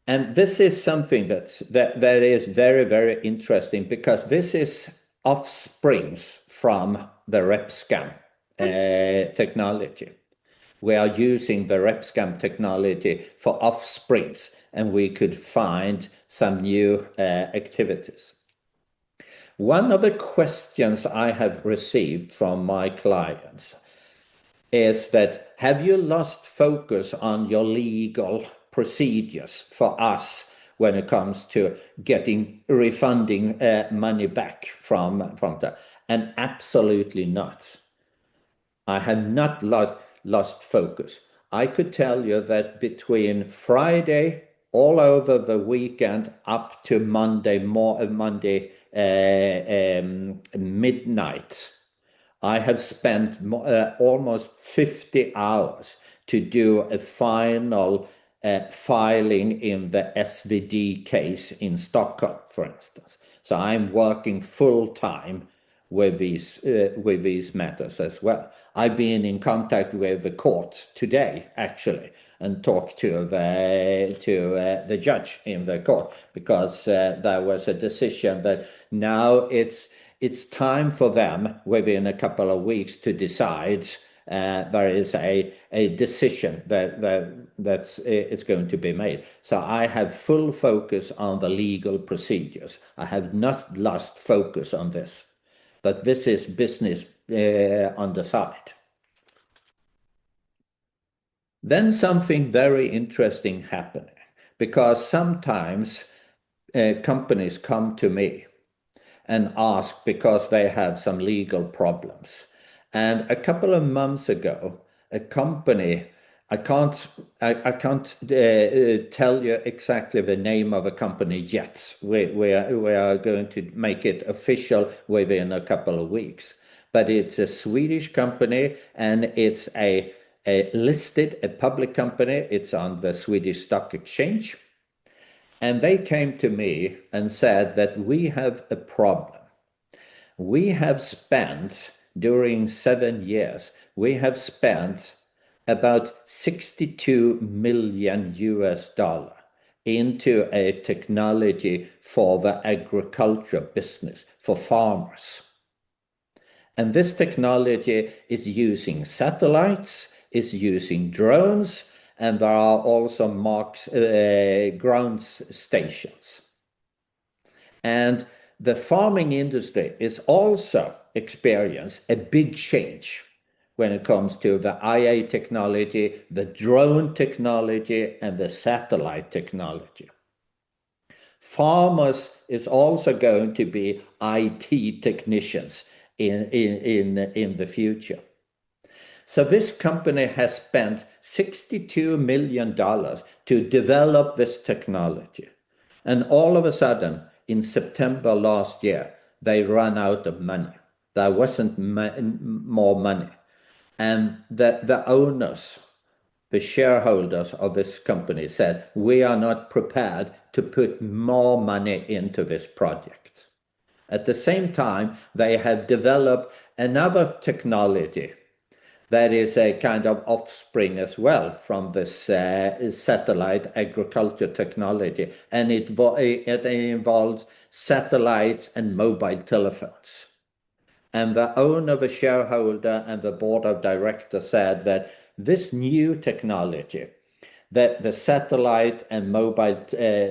And this is something that is very, very interesting because this is offsprings from the RepScam technology. We are using the RepScam technology for offsprings, and we could find some new activities. One of the questions I have received from my clients is that, have you lost focus on your legal procedures for us when it comes to refunding money back from that? And absolutely not. I have not lost focus. I could tell you that between Friday all over the weekend up to Monday midnight, I have spent almost 50 hours to do a final filing in the SVD case in Stockholm, for instance. So I'm working full time with these matters as well. I've been in contact with the court today, actually, and talked to the judge in the court because there was a decision that now it's time for them within a couple of weeks to decide. There is a decision that is going to be made. So I have full focus on the legal procedures. I have not lost focus on this, but this is business on the side. Then something very interesting happened because sometimes companies come to me and ask because they have some legal problems. And a couple of months ago, a company, I can't tell you exactly the name of a company yet. We are going to make it official within a couple of weeks. But it's a Swedish company, and it's a public company. It's on the Swedish Stock Exchange. And they came to me and said that we have a problem. We have spent, during 7 years, we have spent about 62 million US dollar into a technology for the agriculture business, for farmers. And this technology is using satellites, is using drones, and there are also ground stations. And the farming industry is also experiencing a big change when it comes to the IA technology, the drone technology, and the satellite technology. Farmers is also going to be IT technicians in the future. So this company has spent $62 million to develop this technology. And all of a sudden, in September last year, they ran out of money. There wasn't more money. And the owners, the shareholders of this company said, we are not prepared to put more money into this project. At the same time, they have developed another technology that is a kind of offspring as well from this satellite agriculture technology. And it involves satellites and mobile telephones. And the owner, the shareholder, and the board of directors said that this new technology, that the satellite and mobile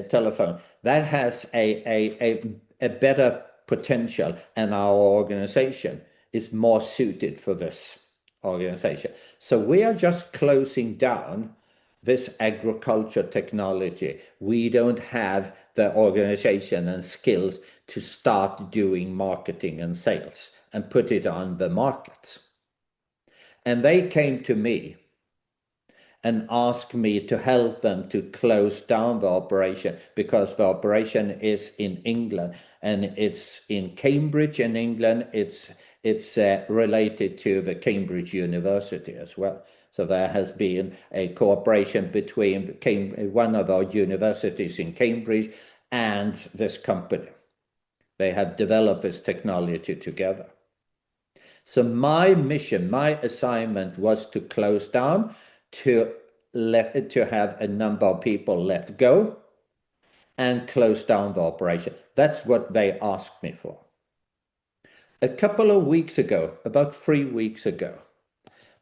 telephone, that has a better potential, and our organization is more suited for this organization. So we are just closing down this agriculture technology. We don't have the organization and skills to start doing marketing and sales and put it on the market. And they came to me and asked me to help them to close down the operation because the operation is in England, and it's in Cambridge in England. It's related to the Cambridge University as well. So there has been a cooperation between one of our universities in Cambridge and this company. They have developed this technology together. So my mission, my assignment was to close down, to have a number of people let go, and close down the operation. That's what they asked me for. A couple of weeks ago, about 3 weeks ago,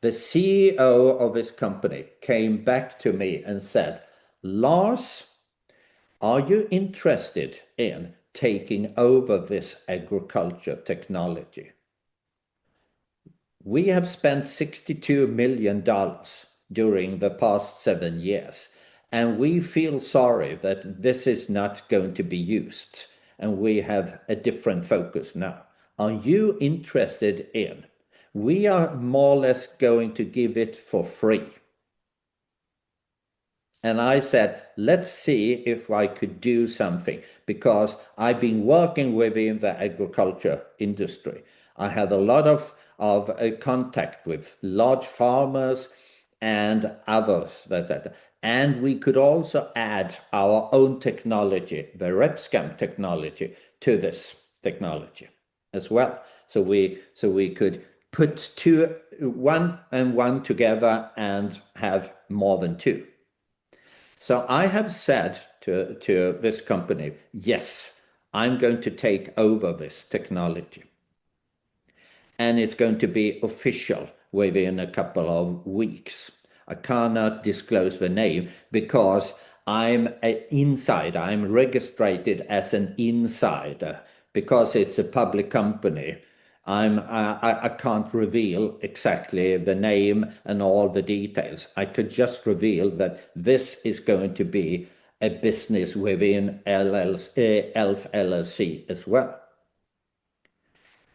the CEO of his company came back to me and said, Lars, are you interested in taking over this agriculture technology? We have spent $62 million during the past 7 years, and we feel sorry that this is not going to be used, and we have a different focus now. Are you interested in? We are more or less going to give it for free. And I said, let's see if I could do something, because I've been working within the agriculture industry. I have a lot of contact with large farmers and others. And we could also add our own technology, the RepScam technology, to this technology as well. So we could put one and one together and have more than two. So I have said to this company, yes, I'm going to take over this technology. And it's going to be official within a couple of weeks. I cannot disclose the name because I'm an insider. I'm registered as an insider because it's a public company. I can't reveal exactly the name and all the details. I could just reveal that this is going to be a business within ELF LLC as well.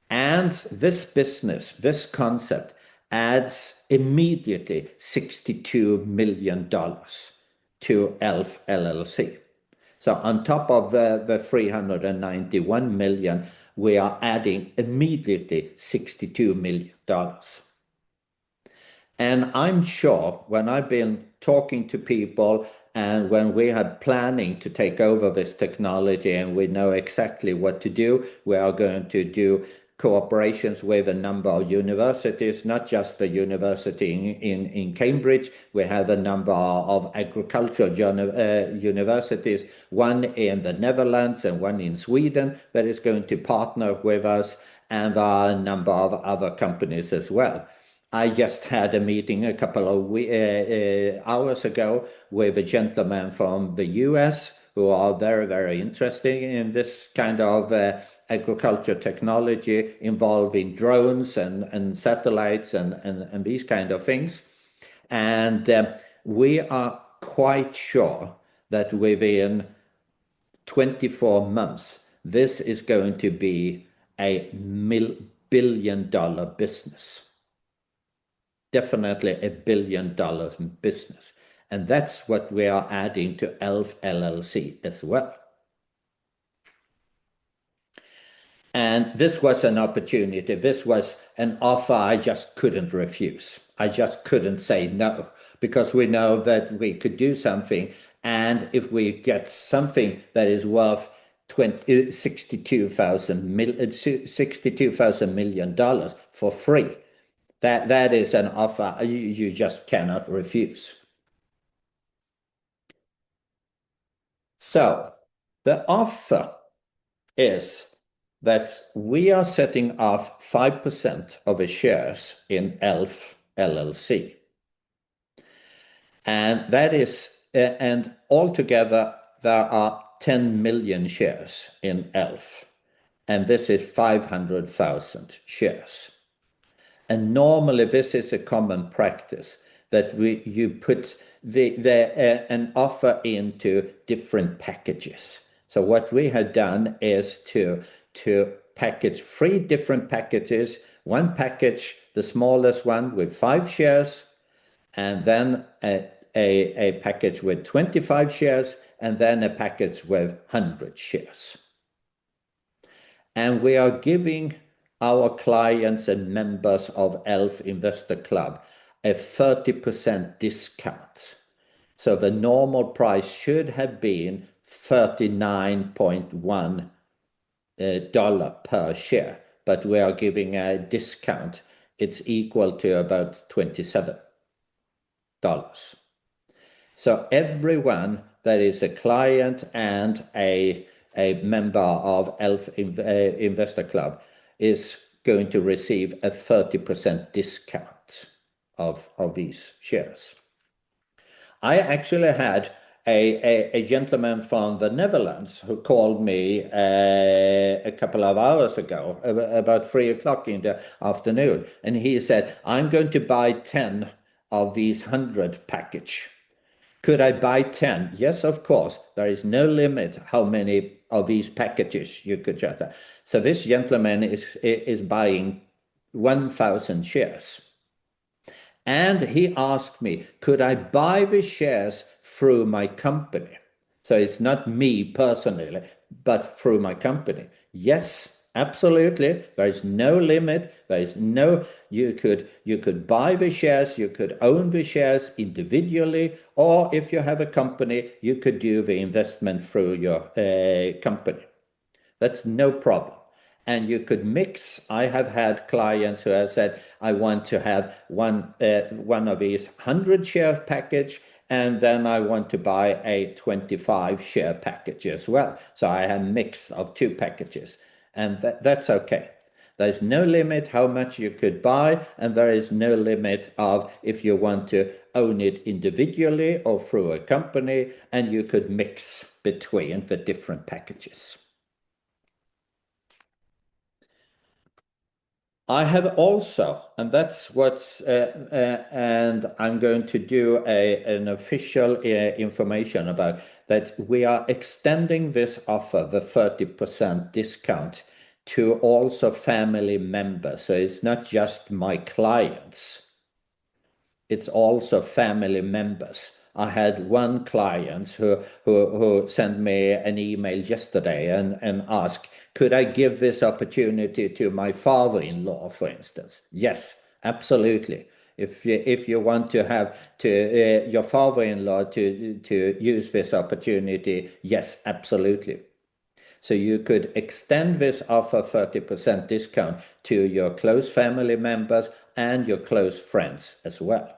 And this business, this concept, adds immediately $62 million to ELF LLC. So on top of the 391 million, we are adding immediately $62 million. And I'm sure when I've been talking to people and when we are planning to take over this technology and we know exactly what to do, we are going to do cooperations with a number of universities, not just the university in Cambridge. We have a number of agricultural universities, one in the Netherlands and one in Sweden, that is going to partner with us, and there are a number of other companies as well. I just had a meeting a couple of hours ago with a gentleman from the US who are very, very interested in this kind of agriculture technology involving drones and satellites and these kind of things. And we are quite sure that within 24 months, this is going to be a billion-dollar business. Definitely a $1 billion business. And that's what we are adding to ELF LLC as well. And this was an opportunity. This was an offer I just couldn't refuse. I just couldn't say no, because we know that we could do something. And if we get something that is worth $62,000 million for free, that is an offer you just cannot refuse. So the offer is that we are setting off 5% of the shares in ELF LLC. And that is, and altogether there are 10 million shares in ELF. And this is 500,000 shares. And normally this is a common practice that you put an offer into different packages. So what we have done is to package 3 different packages, one package, the smallest one with 5 shares, and then a package with 25 shares, and then a package with 100 shares. And we are giving our clients and members of ELF Investor Club a 30% discount. So the normal price should have been $39.1 per share, but we are giving a discount. It's equal to about $27. So everyone that is a client and a member of ELF Investor Club is going to receive a 30% discount of these shares. I actually had a gentleman from the Netherlands who called me a couple of hours ago, about 3 o'clock in the afternoon. And he said, I'm going to buy 10 of these 100 package. Could I buy 10? Yes, of course. There is no limit how many of these packages you could get. So this gentleman is buying 1,000 shares. And he asked me, could I buy the shares through my company? So it's not me personally, but through my company. Yes, absolutely. There is no limit. There is no, you could buy the shares, you could own the shares individually, or if you have a company, you could do the investment through your company. That's no problem. And you could mix. I have had clients who have said, I want to have one of these 100 share package, and then I want to buy a 25 share package as well. So I have a mix of 2 packages, and that's okay. There's no limit how much you could buy, and there is no limit of if you want to own it individually or through a company, and you could mix between the different packages. I have also, and that's what's, and I'm going to do an official information about that. We are extending this offer, the 30% discount, to also family members. So it's not just my clients, it's also family members. I had one client who sent me an email yesterday and asked, could I give this opportunity to my father-in-law, for instance? Yes, absolutely. If you want to have your father-in-law to use this opportunity, yes, absolutely. So you could extend this offer 30% discount to your close family members and your close friends as well.